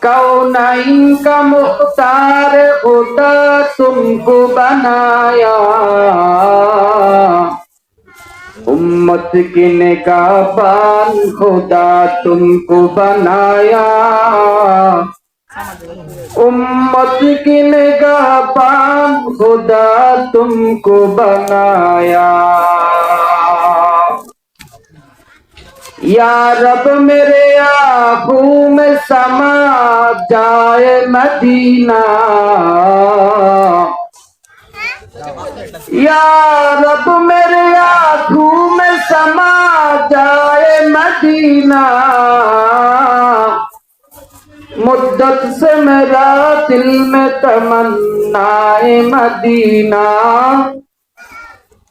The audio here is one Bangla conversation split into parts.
कौनाइन का मुख्तार खुदा तुमको बनाया, उम्मत की निगाहबान खुदा तुमको बनाया, उम्मत की निगाहबान खुदा तुमको बनाया। या रब मेरे आँखों में समा जाए मदीना, या रब मेरे आँखों में समा जाए मदीना, मुद्दत से मेरा दिल में तमन्नाए मदीना,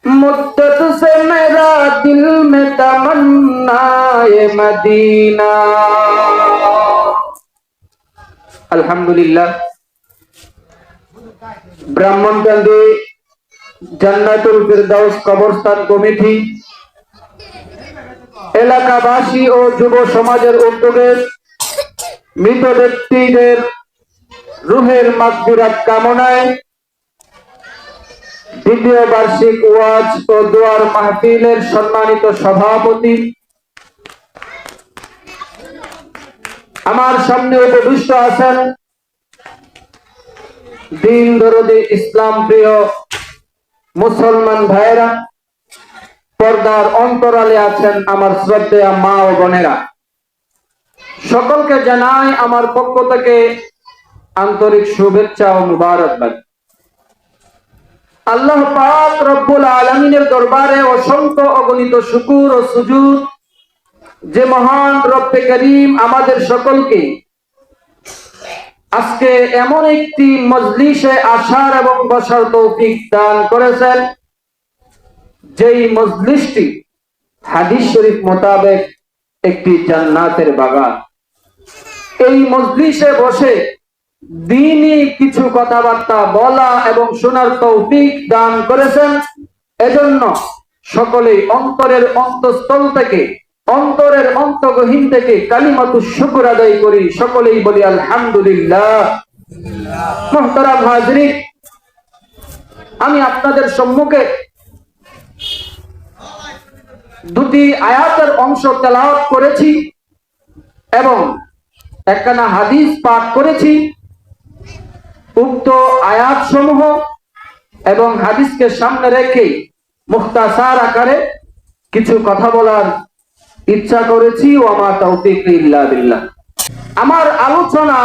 मुद्दत से मेरा दिल में तमन्नाए मदीना। अल्हम्दुलिल्लाह। ब्राह्मणगंजे জান্নাতুল ফেরদাউস কবরস্থান কমিটি এলাকাবাসী ও যুব সমাজের উদ্যোগে মৃত ব্যক্তিদের রুহের মাগফিরাত কামনায় দ্বিতীয় বার্ষিক ওয়াজ ও দোয়ার মাহফিলের সম্মানিত সভাপতি, আমার সামনে উপবিষ্ট আছেন দিন দরদি ইসলাম প্রিয় মুসলমান ভাইয়েরা, পর্দার অন্তরালে আছেন আমার শ্রদ্ধেয় মা ও বোনেরা, সকলকে জানাই আমার পক্ষ থেকে আন্তরিক শুভেচ্ছা ও মুবারকবাদ। আল্লাহ পাক রব্বুল আলামিনের দরবারে অসংখ্য অগণিত শুকর ও সুজুদ, যে মহান রব্বে করিম আমাদের সকলকে আজকে এমন একটি মজলিসে আসার এবং বসার তৌফিক দান করেছেন, যেই মজলিসটি হাদিস শরীফ মোতাবেক একটি জান্নাতের বাগান। এই মজলিসে বসে দ্বীনি কিছু কথাবার্তা বলা এবং শোনার তৌফিক দান করেছেন, এজন্য সকলেই অন্তরের অন্তঃস্থল থেকে, অন্তরের অন্তঃগহীন থেকে কালিমাতুশ শুকর আদায় করি, সকলেই বলি আলহামদুলিল্লাহ। মুহতারাম হাজরিন, আমি আপনাদের সম্মুখে দুটি আয়াতের অংশ তেলাওয়াত করেছি এবং একখানা হাদিস পাঠ করেছি। উক্ত আয়াত সমূহ এবং হাদিসকে সামনে রেখে মুখতাসার আকারে কিছু কথা বলার ইচ্ছা করেছি। ওয়া তাওফীক ইল্লা বিল্লাহ। আমার আলোচনা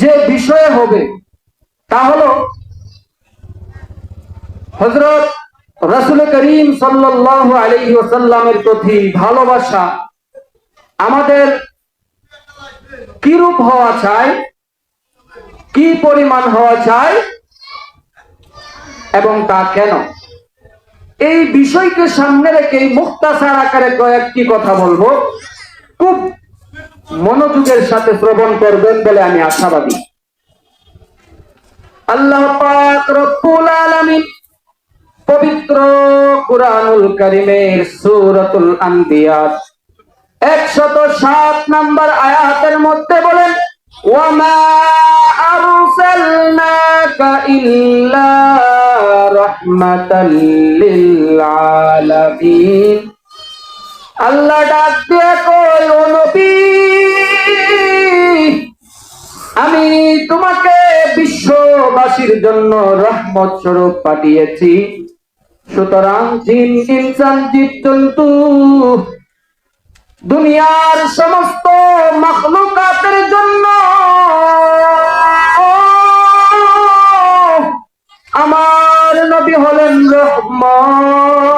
যে বিষয়ে হবে তা হলো হযরত রাসূল করিম সাল্লাল্লাহু আলাইহি ওয়াসাল্লামের প্রতি ভালোবাসা আমাদের কিরূপ হওয়া চাই, কি পরিমাণ হওয়া চাই এবং তা কেন, এই বিষয়কে সামনে রেখে মুখতাসার আকারে কয়েকটি কথা বলবো। খুব মনোযোগের সাথে শ্রবণ করবেন বলে আমি আশাবাদী। আল্লাহ পাক রব্বুল আলামিন পবিত্র কুরআনুল কারীমের সূরাতুল আনবিয়া 107 নম্বর আয়াতের মধ্যে বলেন, ওয়া মা আরসালনাকা ইল্লা রাহমাতাল লিল আলামিন। আল্লাহ ডাক দিয়ে কই, ও নবী, আমি তোমাকে বিশ্ববাসীর জন্য রহমত স্বরূপ পাঠিয়েছি। সুতরাং জিন, ইনসান, জীবজন্তু, দুনিয়ার সমস্ত মাখলুকাতের জন্য আমার নবী হলেন রহমত,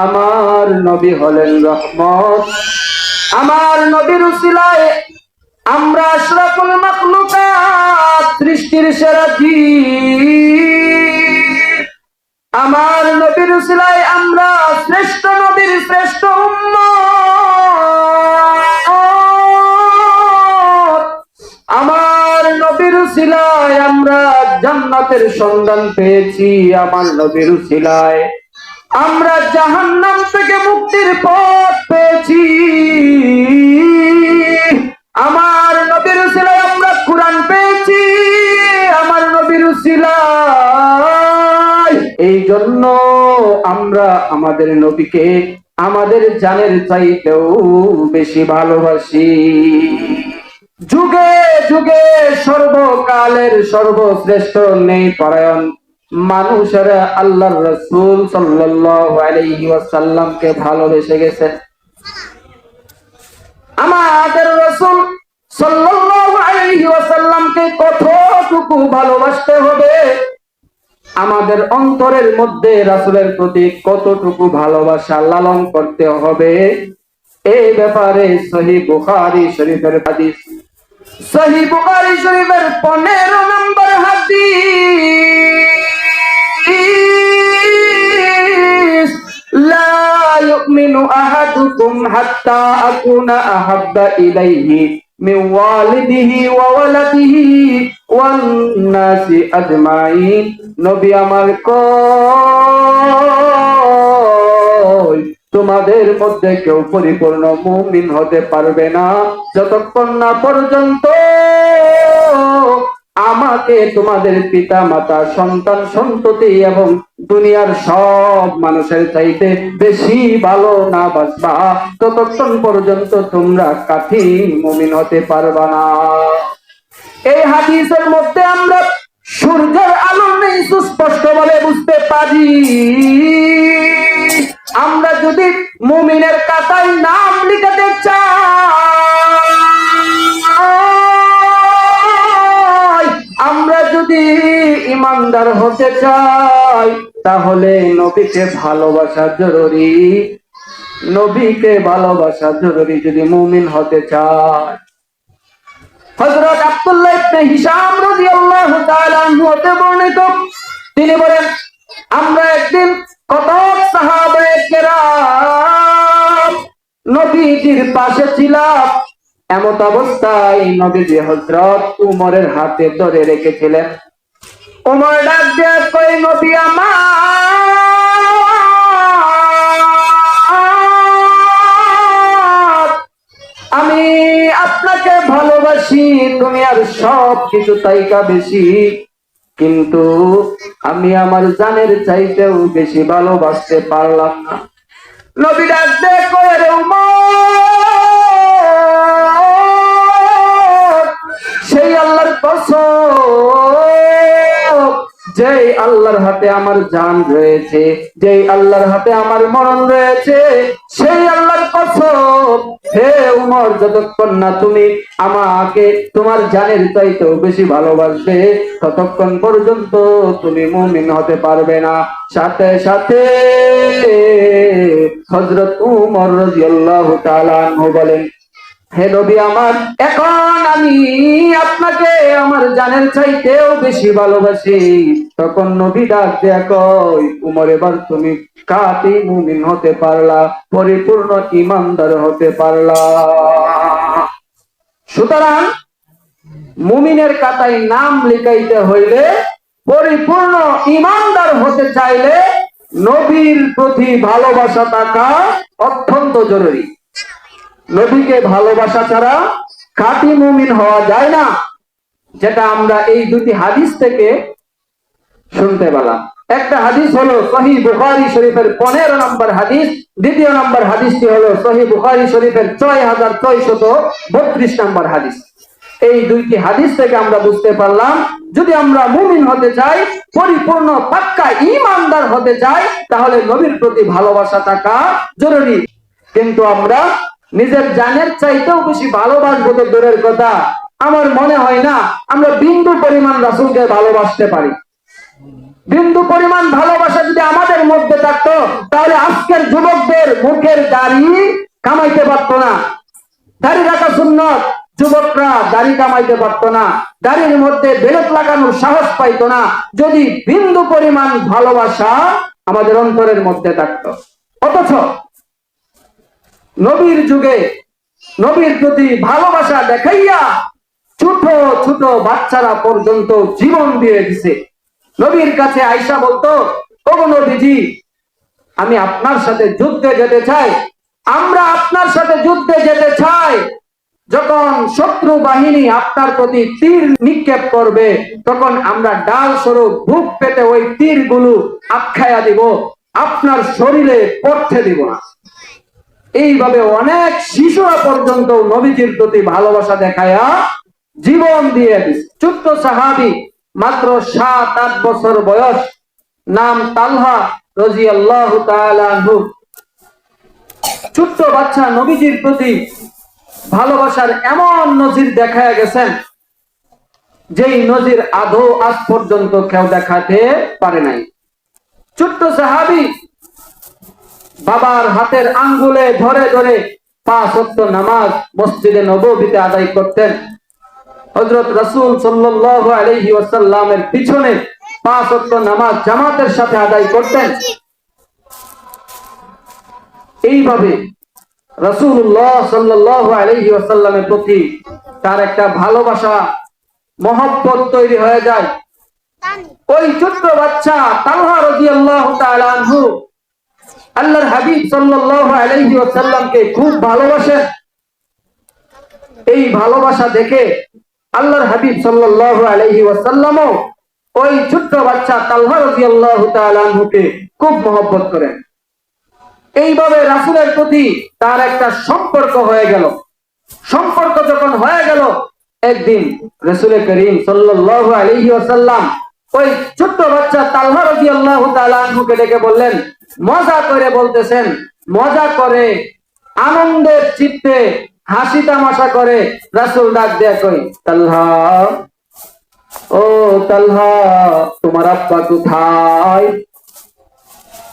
আমার নবী হলেন রহমত। আমার নবীর উসিলায় আমরা আশরাফুল মাখলুকাত, সৃষ্টির সেরা জীব, আমার নবীর উসিলায় আমরা শ্রেষ্ঠ নবীর শ্রেষ্ঠ উম্মত, আমার নবীর উসিলায় আমরা জান্নাতের সন্ধান পেয়েছি, আমার নবীর উসিলায় আমরা জাহান্নাম থেকে মুক্তির পথ পেয়েছি, আমার আমাদের নবীকে আমাদের জানের চাইতেও বেশি ভালোবাসি। যুগে যুগে সর্বকালের সর্বশ্রেষ্ঠ নেই পরায়ণ মানুষেরা আল্লাহর রাসূল সাল্লাল্লাহু আলাইহি ওয়াসাল্লামকে ভালোবেসে গেছে। আমাদের রাসূল সাল্লাল্লাহু আলাইহি ওয়াসাল্লামকে কতটুকু ভালোবাসতে হবে, আমাদের অন্তরের মধ্যে রাসূলের প্রতি কতটুকু ভালোবাসা লালন করতে হবে, এই ব্যাপারে সহিহ বুখারী শরীফের হাদিস, সহিহ বুখারী শরীফের 15 নম্বর হাদিস, লা ইউমিনু আহাদুকুম হাত্তা আকুনা আহাব্বা ইলাইহি মিন ওয়ালিদিহি ওয়া ওয়ালাদিহি ওয়ান নাসি আজমাইন। নবী আমার কয়, তোমাদের মধ্যে কেউ পরিপূর্ণ মুমিন হতে পারবে না যতক্ষণ না পর্যন্ত আমাকে তোমাদের পিতা মাতা সন্তান সন্ততি এবং দুনিয়ার সব মানুষের চাইতে বেশি ভালো না বাসবা, ততক্ষণ পর্যন্ত তোমরা কাঠিন মুমিন হতে পারবা না। এই হাদিসের মধ্যে আমরা সূর্যের আলো নেই সুস্পষ্ট ভাবে বুঝতে পারি। আমরা যদি মুমিনের খাতায় নাম লিখাতে চাই, আমরা যদি ইমানদার হতে চাই, তাহলে নবীকে ভালোবাসা জরুরি। নবীকে ভালোবাসা জরুরি যদি মুমিন হতে চায়। হযরত আব্দুল্লাহ ইবনে হিশাম রাদিয়াল্লাহু তাআলা আনহু হতে বর্ণিত, তিনি বলেন, আমরা একদিন কত সাহাবায়ে কেরাম নবীজির পাশে ছিলাম, এমত অবস্থায় নবীজি হযরত উমরের হাতে ধরে রেখেছিলেন। উমর ডাক দিয়ে কয়, নবী আমার, আমি আপনাকে ভালোবাসি, তুমি আর সব কিছু তাইকা বেশি, কিন্তু আমি আমার জানের চাইতেও বেশি ভালোবাসতে পারলাম না। নবী ডাক দিয়ে কয়, রে উমর, সেই আল্লাহর কসম, যেই আল্লাহর হাতে আমার জান রয়েছে, যেই আল্লাহর হাতে আমার মরণ রয়েছে, সেই আল্লাহর কসম, হে উমর, যতক্ষণ না তুমি আমাকে তোমার জানের চাইতেও বেশি ভালোবাসবে, ততক্ষণ পর্যন্ত তুমি মুমিন হতে পারবে না। সাথে সাথে হযরত উমর রাদিয়াল্লাহু তাআলা আনহু বলেন, হে নবী আমার, এখন আমি আপনাকে আমার জানের চাইতেও বেশি ভালোবাসি। তখন নবী ডাক দিয়ে কয়, উমর, এবার তুমি খাঁটি মুমিন হতে পারলা, পরিপূর্ণ ঈমানদার হতে পারলা। সুতরাং মুমিনের খাতায় নাম লিখাইতে হইলে, পরিপূর্ণ ঈমানদার হতে চাইলে নবীর প্রতি ভালোবাসা থাকা অত্যন্ত জরুরি। নবীকে ভালোবাসা ছাড়া খাঁটি মুমিন হওয়া যায় না, যেটা আমরা এই দুটি হাদিস থেকে শুনতে পেলাম। একটা হাদিস হলো সহিহ বুখারী শরীফের 15 নম্বর হাদিস, দ্বিতীয় নম্বর হাদিসটি হলো সহিহ বুখারী শরীফের 6632 নম্বর হাদিস। এই দুইটি হাদিস থেকে আমরা বুঝতে পারলাম, যদি আমরা মুমিন হতে চাই, পরিপূর্ণ পাক্কা ঈমানদার হতে চাই, তাহলে নবীর প্রতি ভালোবাসা থাকা জরুরি। কিন্তু আমরা নিজের জানের চাইতেও বেশি ভালোবাসবো তো দূরের কথা, আমার মনে হয় না আমরা বিন্দু পরিমাণ রাসূলকে ভালোবাসতে পারি। বিন্দু পরিমাণ ভালোবাসা যদি আমাদের মধ্যে থাকতো, তাহলে আজকের যুবকদের মুখের দাড়ি কামাইতে পারতো না। দাড়ি রাখা সুন্নত, যুবকরা দাড়ি কামাইতে পারতো না, দাড়ির মধ্যে বেলট লাগানোর সাহস পাইতো না, যদি বিন্দু পরিমাণ ভালোবাসা আমাদের অন্তরের মধ্যে থাকতো। অথচ নবীর যুগে নবীর প্রতি ভালোবাসা দেখাইয়া ছোট ছোট বাচ্চারা পর্যন্ত জীবন দিয়ে দিছে। নবীর কাছে আয়েশা বলতো, ওগো নবীজি, আমি আপনার সাথে যুদ্ধে যেতে চাই, আমরা আপনার সাথে যুদ্ধে যেতে চাই। যখন শত্রু বাহিনী আপনার প্রতি তীর নিক্ষেপ করবে, তখন আমরা ডাল স্বরূপ বুক পেতে ওই তীরগুলো আটকায়া দিব। আপনার শরীরে পড়তে দিব না। এইভাবে অনেক শিশুরা পর্যন্ত নবীজির প্রতি ভালোবাসা দেখায়া জীবন দিয়ে দিছে। ছোট্ট সাহাবী, মাত্র 7-8 বছর বয়স, নাম তালহা রাদিয়াল্লাহু তাআলা আনহু। ছোট্ট বাচ্চা নবীজির প্রতি ভালোবাসার এমন নজির দেখায়া গেছেন, যেই নজির আদৌ আজ পর্যন্ত কেউ দেখাতে পারে নাই। ছোট্ট সাহাবী বাবার হাতের আঙ্গুলে ধরে ধরে 5 ওয়াক্ত নামাজ মসজিদে নববীতে আদায় করতেন। হযরত রাসূল সাল্লাল্লাহু আলাইহি ওয়াসাল্লামের পিছনে 5 ওয়াক্ত নামাজ জামাতের সাথে আদায় করতেন। এইভাবে রাসূলুল্লাহ সাল্লাল্লাহু আলাইহি ওয়াসাল্লামের প্রতি তার একটা ভালোবাসা, মহব্বত তৈরি হয়ে যায়। ওই ছোট্ট বাচ্চা তালহা রাদিয়াল্লাহু তাআলা আনহু আল্লাহর হাবিব সাল্লাল্লাহু আলাইহি ওয়াসাল্লামকে খুব ভালোবাসেন। এই ভালোবাসা দেখে আল্লাহর হাবিব সাল্লাল্লাহু আলাইহি ওয়াসাল্লামও ওই ছোট্ট বাচ্চা তালহা রাদিয়াল্লাহু তাআলা আনহুকে খুব মহব্বত করেন। এইভাবে রাসূলের প্রতি তার একটা সম্পর্ক হয়ে গেল। সম্পর্ক যখন হয়ে গেল, একদিন রাসূল করিম সাল্লাল্লাহু আলাইহি ওয়াসাল্লাম ওই ছোট্ট বাচ্চা তালহা রাদিয়াল্লাহু তাআলা আনহুকে ডেকে বললেন, মজা করে বলতেছেন, মজা করে আনন্দের চিত্তে হাসি তামাশা করে রাসূল ডাক দেয়া কই, তালহা, ও তালহা, তোমার আব্বা কোথায়?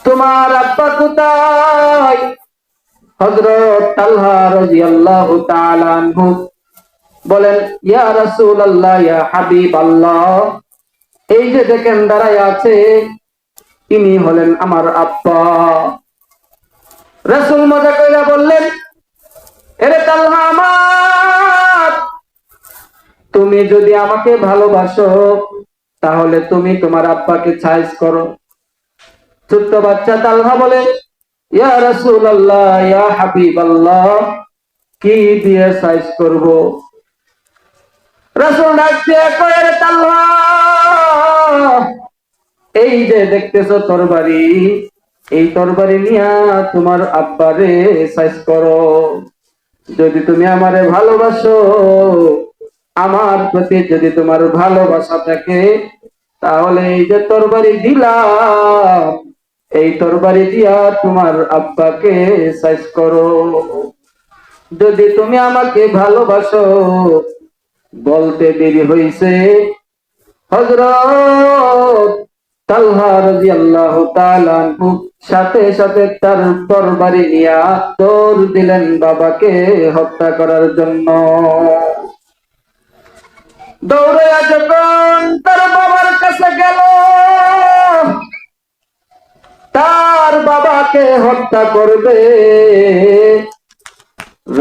তোমার আব্বা কোথায়? হযরত তালহা রাদিয়াল্লাহু তাআলা আনহু বলেন, ইয়া রাসূলুল্লাহ, ইয়া হাবিবাল্লাহ, এই যে দেখেন দাঁড়ায় আছে, ইনি হলেন আমার আব্বা। রাসূল মজা কইরা বললেন, এরে তালহা আমার, তুমি যদি আমাকে ভালোবাসো তাহলে তুমি তোমার আব্বাকে সাইজ করো। ছোট্ট বাচ্চা তালহা বলে, ইয়া রাসূলুল্লাহ, ইয়া হাবিবাল্লাহ, কি দিয়ে সাইজ করব? রাসূল ডাক দিয়ে কয়, তালহা, এই যে দেখতেছো তরবারি, এই তরবারি নিয়া তোমার আব্বারে সাইজ করো। যদি তুমি আমারে ভালোবাসো, আমার প্রতি যদি তোমার ভালোবাসা থাকে, তাহলে এই যে তরবারি দিলাম, এই তরবারি দিয়া তোমার আব্বাকে সাইজ করো। যদি তুমি আমাকে ভালোবাসো, বলতে দেরি হইছে, হযরত তালহা রাদিয়াল্লাহু তাআলা আনহু সাথে সাথে তার তরবারি নিয়া দৌড় দিলেন বাবাকে হত্যা করার জন্য। দৌড়ে যখন তার বাবার কাছে গেল, তার বাবাকে হত্যা করবে,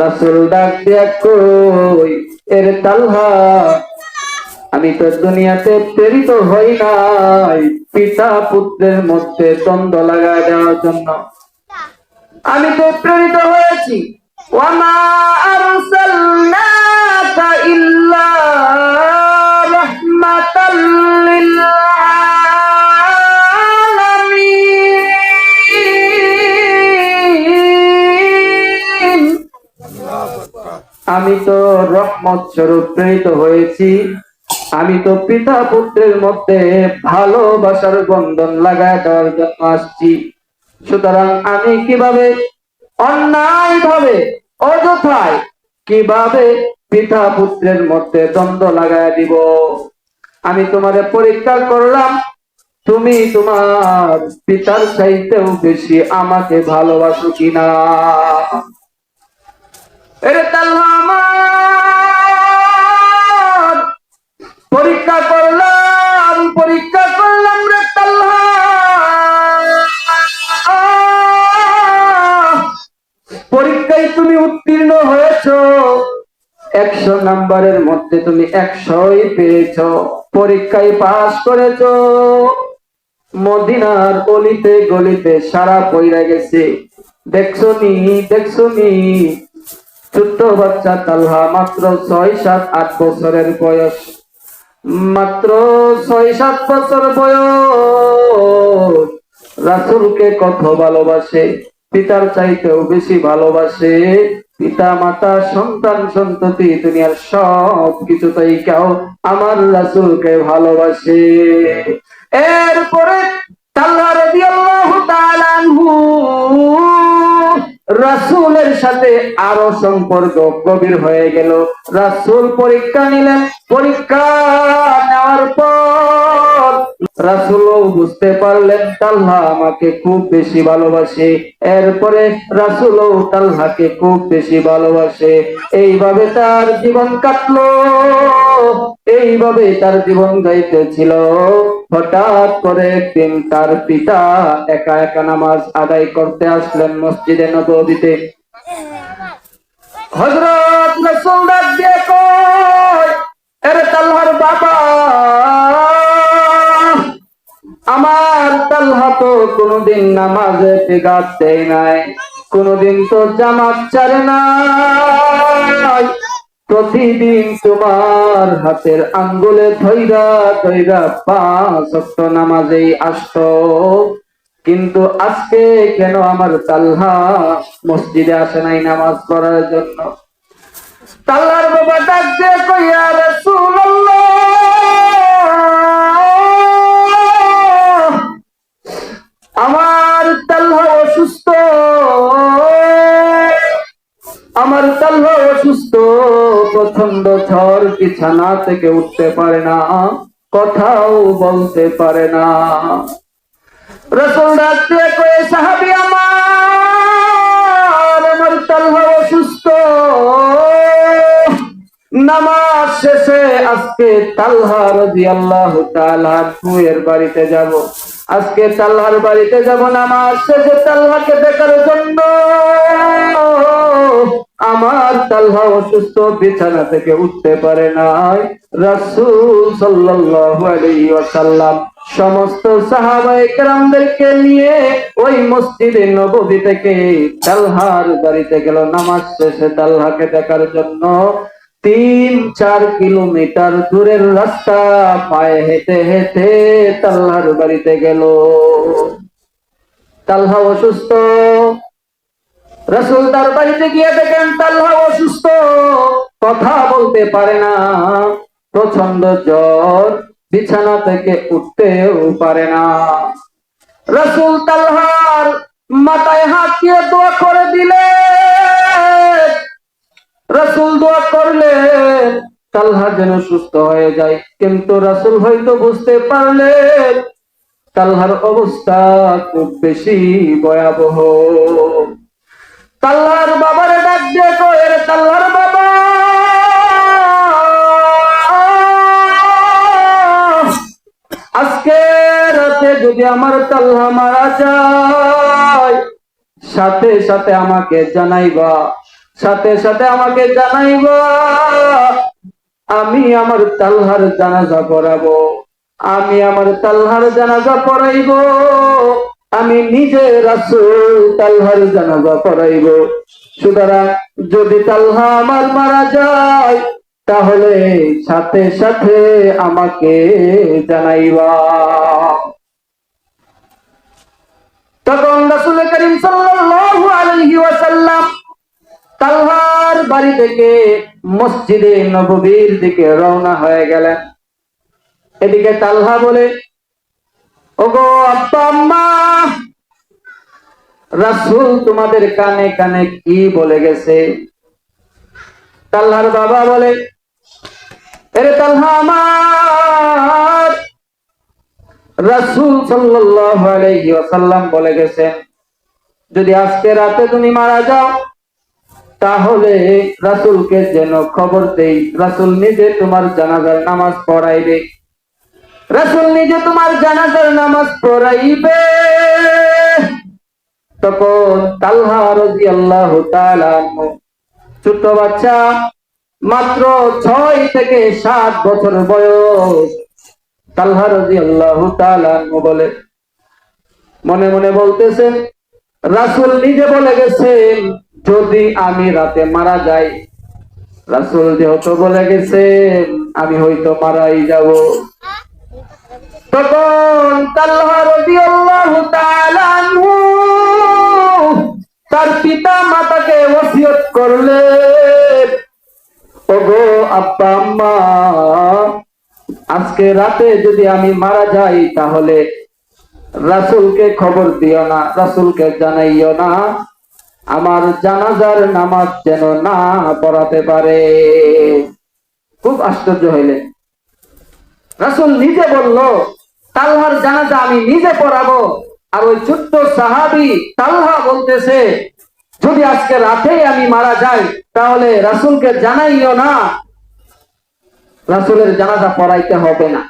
রাসূল ডাক দিয়া কই, এর তালহা, আমি তো দুনিয়াতে প্রেরিত হই নাই পিতা পুত্রের মধ্যে দ্বন্দ্ব লাগায় দেওয়ার জন্য। আমি তো প্রেরিত হয়েছি ওয়ামা আরসালনাকা ইল্লা রাহমাতাল লিল আলামিন। আমি তো রহমত স্বরূপ প্রেরিত হয়েছি। আমি তো পিতা পুত্রের মধ্যে ভালোবাসার বন্ধন লাগায় দেওয়ার জন্য আসছি। সুতরাং আমি কিভাবে অন্যায় ভাবে অযথায় কিভাবে পিতা পুত্রের মধ্যে দ্বন্দ্ব লাগায় দিব? আমি তোমারে পরীক্ষা করলাম, তুমি তোমার পিতার চাইতেও বেশি আমাকে ভালোবাসো কিনা। এরে তালহা আমার, পরীক্ষা করলাম রে তালহা, পরীক্ষায় তুমি উত্তীর্ণ হয়েছো, 100 নাম্বারের মধ্যে তুমি 100ই পেয়েছো, পরীক্ষায় পাস করেছো। মদিনার অলিতে গলিতে সারা পইরা গেছে, দেখছনি। ছোট্ট বাচ্চা তালহা, মাত্র 6-7-8 বছরের বয়স, মাত্র 6-7 বছর বয়স, রাসূলকে কত ভালোবাসে, পিতার চাইতেও বেশি ভালোবাসে। পিতা মাতা সন্তান সন্ততি দুনিয়ার সব কিছুতেই কেউ আমার রাসূলকে ভালোবাসে। এরপরে তালহা রাদিয়াল্লাহু তাআলা আনহু রাসূলের সাথে আরো সম্পর্ক গভীর হয়ে গেল। রাসূল পরীক্ষা নিলেন, পরীক্ষা নেওয়ার পর রাসূলও বুঝতে পারলেন তালহা আমাকে খুব বেশি ভালোবাসে। এরপরে রাসূলও তালহাকে খুব বেশি ভালোবাসে। এইভাবে তার জীবন কাটলো, এইভাবে তার জীবন যাইতেছিল। হঠাৎ করে একদিন তার পিতা একা একা নামাজ আদায় করতে আসলেন মসজিদে নববীতে। হযরত রাসূল ডাক দিয়ে কয়, আরে তালহার বাবা, আমার তালহা তো কোনদিন নামাজে বিঘাত দেয় নাই, কোনদিন তো জামাত ছাড়ে নাই, প্রতিদিন তোমার হাতের আঙ্গুলে ধইরা ধইরা 5 ওয়াক্ত নামাজেই আসতো, কিন্তু আজকে কেন আমার তালহা মসজিদে আসে নাই নামাজ পড়ার জন্য? তালহার বাবা ডাক দিয়ে কই, ইয়া রাসূলুল্লাহ, আমার তালহা অসুস্থ, আমার তালহা অসুস্থ, প্রচন্ড ঝড়, বিছানা থেকে উঠতে পারে না, কথাও বলতে পারে না। রাসূল ডাক দিয়ে কয়ে, সাহাবী আমার তালহা অসুস্থ, নামাজ শেষে আজকে তালহা রাদিয়াল্লাহু তাআলা এর বাড়িতে যাব, আজকে তালহার বাড়িতে যাব নামাজ শেষে তালহাকে দেখার জন্য। আমার তালহা অসুস্থ, বিছানা থেকে উঠতে পারে নাই। রাসূল সাল্লাল্লাহু আলাইহি ওয়াসাল্লাম সমস্ত সাহাবায়ে কেরামদেরকে নিয়ে ওই মসজিদে নববী থেকে তালহার বাড়িতে গেল নামাজ শেষে তালহাকে দেখার জন্য। 3-4 কিলোমিটার দূরের রাস্তা পায়ে হেঁটে হেঁটে তালহার বাড়িতে গেল। তালহা অসুস্থ, রাসূল তার বাড়িতে গিয়ে দেখেন তালহা অসুস্থ, কথা বলতে পারে না, প্রচন্ড জ্বর, বিছানা থেকে উঠতেও পারে না। রাসূল তালহার মাথায় হাত দিয়ে দোয়া করে দিলেন। রাসূল দোয়া করলেন তালহা যেন সুস্থ হয়ে যায়, কিন্তু রাসূল হয়তো বুঝতে পারলেন তালহার অবস্থা খুব বেশি ভয়াবহ। তালহার বাবারে ডাক দিয়ে কয়, রে তালহার বাবা, আজকে রাতে যদি আমার তালহা মারা যায়, সাথে সাথে আমাকে জানাইবা, সাথে সাথে আমাকে জানাইবা, আমি আমার তালহার জানাজা পড়াবো, আমি আমার তালহার জানাজা পড়াইব, আমি নিজে রাসূল তালহার জানাজা পড়াইব। সুতরাং যদি তালহা আমার মারা যায় তাহলে সাথে সাথে আমাকে জানাইবা। তখন রাসূল করিম সাল্লাল্লাহু আলাইহি ওয়াসাল্লাম তালহার বাড়ি থেকে মসজিদে নববীর দিকে রওনা হয়ে গেলেন। এদিকে তালহা বলে, ওগো আব্বা আম্মা, রাসূল তোমাদের কানে কানে কি বলে গেছে? তালহার বাবা বলে, আরে তালহা আমার, রাসূল সাল্লাল্লাহু আলাইহি ওয়াসাল্লাম বলে গেছেন যদি আজকে রাতে তুমি মারা যাও তাহলে রাসূলকে যেন খবর দেই, রাসূল নিজে তোমার জানাজার নামাজ পড়াইবে, রাসূল নিজে তোমার জানাজার নামাজ পড়াইবে। তখন তালহা রাদিয়াল্লাহু তাআলা ছোট বাচ্চা, মাত্র 6 থেকে 7 বছর বয়স। তালহা রাদিয়াল্লাহু তাআলা বলে, মনে মনে বলতেছেন রাসূল নিজে বলে গেছেন যদি আমি রাতে মারা যাই, রাসূল যেহেতু বলে গেছেন আমি হয়তো মারাই যাব। তখন তালহা রাদিয়াল্লাহু তাআলা আনহু তার পিতা মাতাকে ওসিয়ত করলেন, ওগো আব্বা আম্মা, আজকে রাতে যদি আমি মারা যাই তাহলে রাসূলকে খবর দিও না, রাসূলকে জানাইও না, আমার জানাজার নামাজ যেন না পড়াতে পারে। খুব আশ্চর্য হইলেন। রাসূল নিজে বলল, তালহার জানাজা আমি নিজে পড়াবো। আর ওই ছোট্ট সাহাবী তালহা বলতেছে, যদি আজকে রাতেই আমি মারা যাই তাহলে রাসূলকে জানাইও না, রাসূলের জানাজা পড়াইতে হবে না,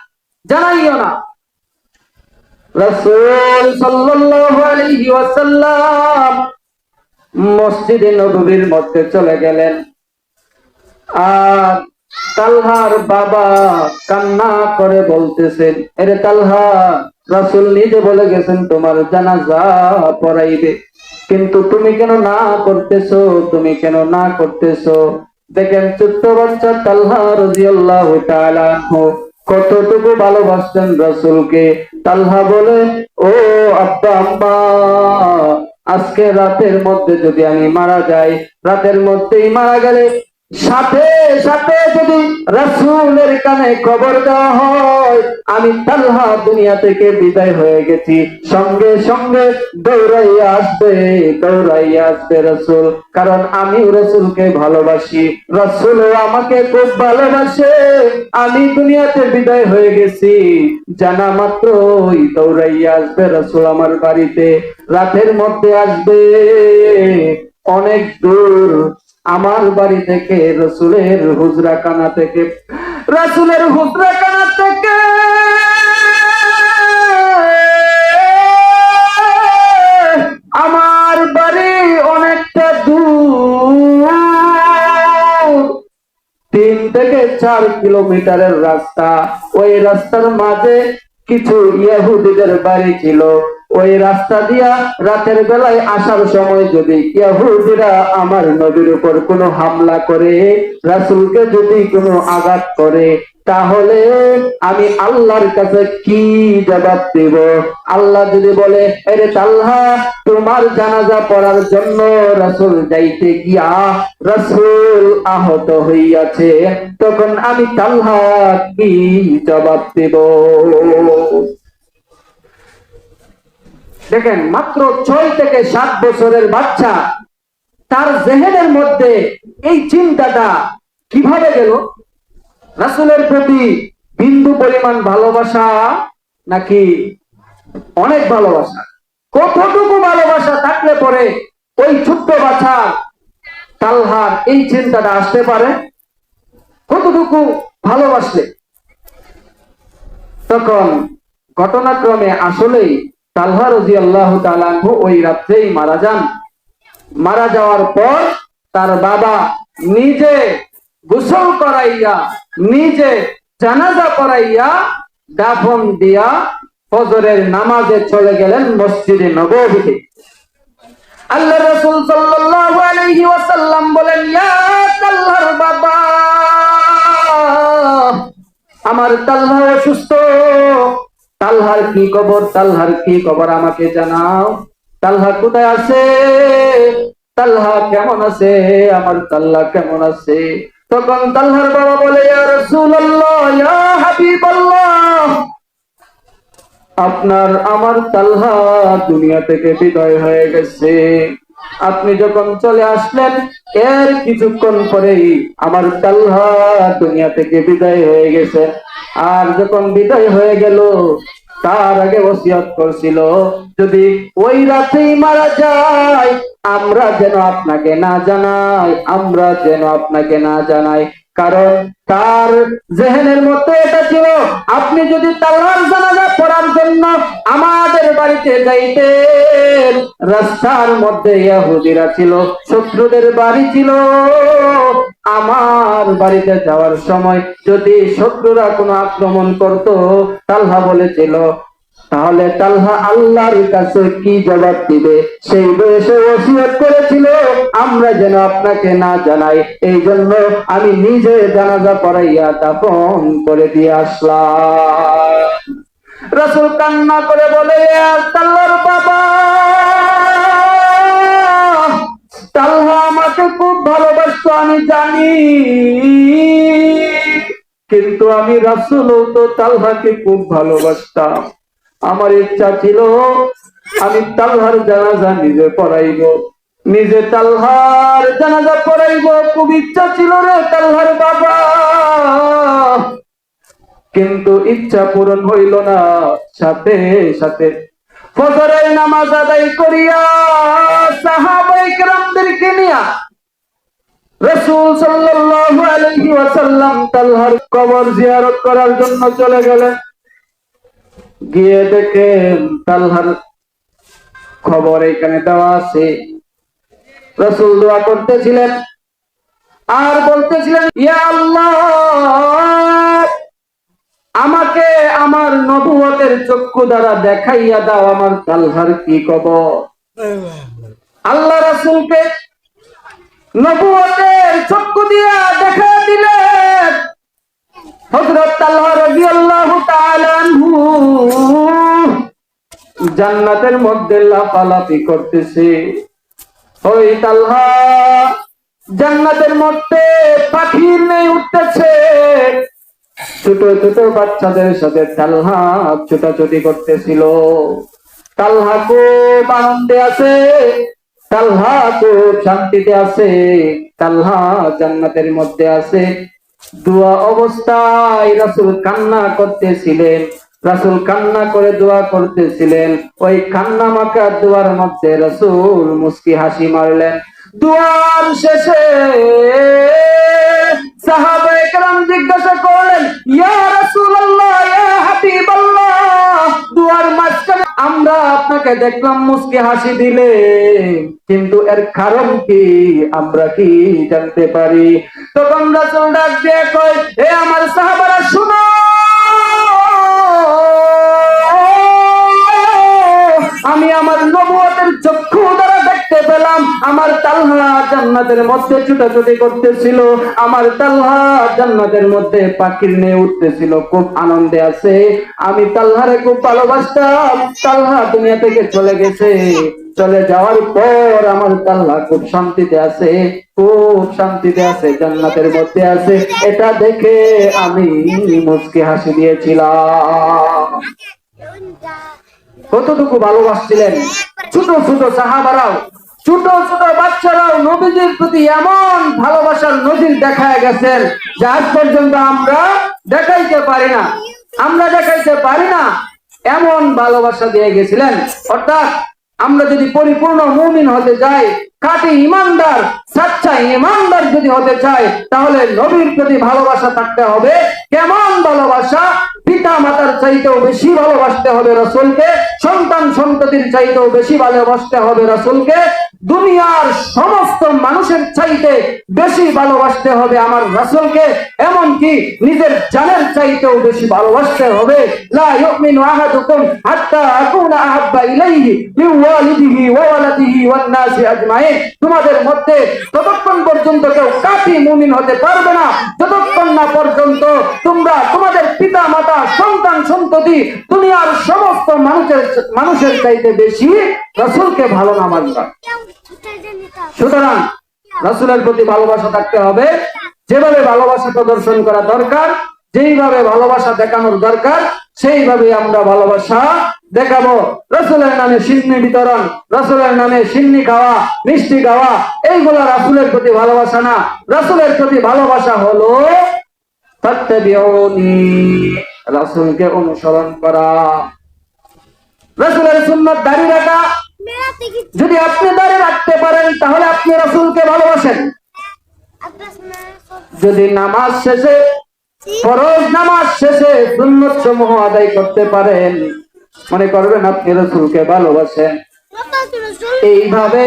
জানাইও না। রাসূল সাল্লাল্লাহু আলাইহি ওয়াসাল্লাম মসজিদে নববীর মধ্যে চলে গেলেন। আর তালহার বাবা কান্না করে বলতেছেন, আরে তালহা, রাসূল নিজে বলে গেছেন তোমার জানাজা পড়াইবে, কিন্তু তুমি কেন না করতেছো, তুমি কেন না করতেছো? দেখেন ছোট্ট বাচ্চা তালহা রাদিয়াল্লাহু তাআলা আনহু কতটুকু ভালোবাসতেন রাসূলকে। তালহা বলে, ও আব্বা আম্মা, আজকে রাতের মধ্যে যদি আমি মারা যাই, রাতের মধ্যেই মারা গেলে সাথে সাথে যদি রাসূলের কানে খবর দেওয়া হয় আমি তালহা দুনিয়া থেকে বিদায় হয়ে গেছি, সঙ্গে সঙ্গে দৌড়াইয়া আসবে রাসূল, কারণ আমি রাসূলকে ভালোবাসি, রাসূলও আমাকে খুব ভালোবাসে, আমি দুনিয়াতে বিদায় হয়ে গেছি জানা মাত্রই দৌড়াইয়া আসবে রাসূল আমার বাড়িতে, রাতের মধ্যে আসবে, অনেক দূর আমার বাড়ি থেকে, রাসূলের হুজরাখানা থেকে, রাসূলের হুজরাখানা থেকে আমার বাড়ি অনেকটা দূর, 3 থেকে 4 কিলোমিটারের রাস্তা। ওই রাস্তার মাঝে কিছু ইহুদিদের বাড়ি ছিল, ওই রাস্তা দিয়া রাতের বেলায় আসার সময় যদি ইহুদিরা আমার নবীর উপর কোনো হামলা করে, রাসূলকে যদি কোনো আঘাত করে, তাহলে আমি আল্লাহর কাছে কি জবাব দেব? আল্লাহ যদি বলে, আরে তালহা, তোমার জানাজা পড়ার জন্য রাসূল যাইতে গিয়া রাসূল আহত হইয়াছে, তখন আমি তালহা কি জবাব দেব? দেখেন, মাত্র 6 থেকে 7 বছরের বাচ্চা, তার জেহেনের মধ্যে এই চিন্তাটা কিভাবে গেল? রাসূলের প্রতি বিন্দু পরিমাণ ভালোবাসা নাকি অনেক ভালোবাসা? কতটুকু ভালোবাসা থাকলে পরে ওই ছোট্ট বাচ্চা তালহার এই চিন্তাটা আসতে পারে? কতটুকু ভালোবাসলে? তখন ঘটনাক্রমে আসলেই তালহা রাদিয়াল্লাহু তাআলা আনহু ওই রাতেই মারা যান। মারা যাওয়ার পর তার বাবা নিজে গোসল করাইয়া, নিজে জানাজা পড়াইয়া, দাফন দিয়া ফজরের নামাজে চলে গেলেন মসজিদে নববীতে। আল্লাহ রাসূল সাল্লাল্লাহু আলাইহি ওয়াসাল্লাম বলেন, ইয়া তালহার বাবা, আমার তালহা অসুস্থ, তালহার কি খবর, তালহার কি খবর আমাকে জানাও, তালহা কোথায় আছে, তালহা কেমন আছে, আমার তালহা কেমন আছে? তখন তালহার বাবা বলে, ইয়া রাসূলুল্লাহ, ইয়া হাবিবাল্লাহ, আপনার আমার তালহা দুনিয়া থেকে বিদায় হয়ে গেছে, আপনি যখন চলে আসলেন এর কিছুক্ষণ পরেই আমার তালহা দুনিয়া থেকে বিদায় হয়ে গেছে। আর যখন বিদায় হয়ে গেল, তার আগে ওসিয়ত করছিল, যদি ওই রাতেই মারা যায় আমরা যেন আপনাকে না জানাই, আমরা যেন আপনাকে না জানাই, কারণ তার জেহেনের মধ্যে এটা ছিল, আপনি যদি তালহার জানাজা পড়ার জন্য আমাদের বাড়িতে যাইতেন, রাস্তার মধ্যে ইহুদিরা ছিল, শত্রুদের বাড়ি ছিল, আমার বাড়িতে যাওয়ার সময় যদি শত্রুরা কোনো আক্রমণ করত, তালহা বলেছিল, তাহলে তালহা আল্লাহর কাছে কি জবাব দিবে? সেই বয়সে ওসিয়ত করেছিল, আমরা যেন আপনাকে না জানাই, এই জন্য আমি নিজে জানাজা পড়াইয়া দাফন করে দিয়ে আসলাম। রাসূল কান্না করে বলে, তালহার বাবা, তালহা আমাকে খুব ভালোবাসতো আমি জানি, কিন্তু আমি রাসূলও তো তালহাকে খুব ভালোবাসতাম। আমার ইচ্ছা ছিল আমি তালহার জানাজা নিজে পড়াইব, নিজে তালহার জানাজা পড়াইব, খুব ইচ্ছা ছিল রে তালহার বাবা, কিন্তু ইচ্ছা পূরণ হইল না। সাথে সাথে ফজরের নামাজ আদায় করিয়া সাহাবায়ে কেরামদেরকে নিয়া রাসূল সাল্লাল্লাহু আলাইহি ওয়াসাল্লাম তালহার কবর জিয়ারত করার জন্য চলে গেলেন। গিয়ে দেখেন তালহার খবর এখানে দেওয়া আছে। রাসূল দোয়া করতেছিলেন আর বলতেছিলেন, ইয়া আল্লাহ, আমাকে আমার নবুয়তের চক্ষু দ্বারা দেখাইয়া দাও আমার তালহার কি খবর। আল্লাহ রাসূলকে নবুয়তের চক্ষু দিয়া দেখা দিলেন। হযরত তালহা রাদিয়াল্লাহু তাআলা আনহু জান্নাতের মধ্যে লাফালাফি করতেছে। ওই তালহা জান্নাতের মধ্যে পাখির নেই উঠতেছে, ছোট ছোট বাচ্চাদের সাথে তালহা ছোটাছুটি করতেছিল। তালহা খুব আনন্দে আছে, তালহা খুব শান্তিতে আছে, তালহা জান্নাতের মধ্যে আছে। দোয়া অবস্থায় রাসূল কান্না করতেছিলেন, রাসূল কান্না করে দোয়া করতেছিলেন। ওই কান্না মাখা দোয়ার মধ্যে রাসূল মুস্কি হাসি মারলেন। দোয়ার শেষে সাহাবায়ে কেরাম জিজ্ঞাসা করলেন, ইয়া রাসূলুল্লাহ, ইয়া হাবিবাল্লাহ, দোয়ার মাঝখানে আমরা আপনাকে দেখলাম মুস্কি হাসি দিলে, কিন্তু এর কারণ কি আমরা কি জানতে পারি? তখন রাসূল ডাক দিয়ে কয়, হে আমার সাহাবারা শুনো, আমি আমার নবুয়তের চক্ষু দ্বারা দেখতে পেলাম আমার তালহা জান্নাতের মধ্যে ছুটাছুটি করতেছিল, আমার তালহা জান্নাতের মধ্যে পাখির নিয়ে উঠতেছিল, খুব আনন্দে আছে। আমি তালহারে খুব ভালোবাসতাম, তালহা দুনিয়া থেকে চলে গেছে, চলে যাওয়ার পর আমার তালহা খুব শান্তিতে আছে, খুব শান্তিতে আছে, জান্নাতের মধ্যে আছে। এটা দেখে আমি মুস্কি হাসি দিয়েছিলাম। কতটুকু ভালোবাসছিলেন ছোট ছোট সাহাবারাও, ছোট ছোট বাচ্চারাও নবীজির প্রতি এমন ভালোবাসার নজির দেখায় গেছেন যে আজ পর্যন্ত আমরা দেখাইতে পারি না, আমরা দেখাইতে পারি না, এমন ভালোবাসা দিয়ে গেছিলেন। অর্থাৎ আমরা যদি পরিপূর্ণ মুমিন হতে চাই, খাঁটি ইমানদার, সচ্চা ইমানদার যদি হতে চাই, তাহলে নবীর প্রতি ভালোবাসা থাকতে হবে। কেমন ভালোবাসা? পিতা মাতার চাইতেও বেশি ভালোবাসতে হবে রাসূলকে, সন্তান সন্ততির চাইতেও বেশি ভালোবাসতে হবে রাসূলকে, দুনিয়ার সমস্ত মানুষের চাইতে বেশি ভালোবাসতে হবে আমার রাসূলকে, এমনকি নিজের জানের চাইতেও বেশি ভালোবাসতে হবে। লা ইউমিনু আহাদুকুম হাত্তা আকুনা আহাব্বা ইলাইহি মিন ওয়ালিদিহি ওয়া ওয়ালাদিহি ওয়ান নাসি আজমাইন। তোমাদের মধ্যে ততক্ষণ পর্যন্ত কেউ কাফি মুমিন হতে পারবে না যতক্ষণ না পর্যন্ত তোমরা তোমাদের পিতা মাতা, সন্তান সন্ততি, দুনিয়ার সমস্ত মানুষের চাইতে বেশি রাসূলকে ভালো না বাসবা। সুতরাং রাসূলের প্রতি ভালোবাসা থাকতে হবে। যেভাবে ভালোবাসা প্রদর্শন করা দরকার, যেইভাবে ভালোবাসা দেখানোর দরকার, সেইভাবে আমরা ভালোবাসা দেখাবো। রাসূলের নামে সিন্নি বিতরণ, রাসূলের নামে সিন্নি খাওয়া, মিষ্টি খাওয়া, এইগুলা রাসূলের প্রতি ভালোবাসা না। রাসূলের প্রতি ভালোবাসা হলো তাত্তাবিউনি, রাসূলকে অনুসরণ করা, রাসূলের সুন্নাত দাড়ি রাখা। যদি আপনি দাড়ি রাখতে পারেন তাহলে আপনি রাসূলকে ভালোবাসেন। যদি নামাজ শেষে, ফরজ নামাজ শেষে সুন্নাত সমূহ আদায় করতে পারেন, মনে করবেন আপনি রাসূলকে ভালোবাসেন। এইভাবে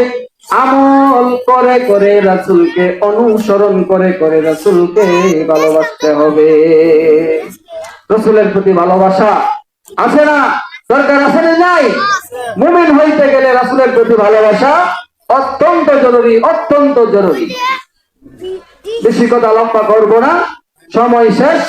আমল করে করে রাসূলকে অনুসরণ করে করে রাসূলকে ভালোবাসতে হবে। রাসূলের প্রতি ভালোবাসা আছে না? দরকার আছে না? নাই? মুমিন হইতে গেলে রাসূলের প্রতি ভালোবাসা অত্যন্ত জরুরি, অত্যন্ত জরুরি। বেশি কথা লম্বা করবো না, সময় শেষ।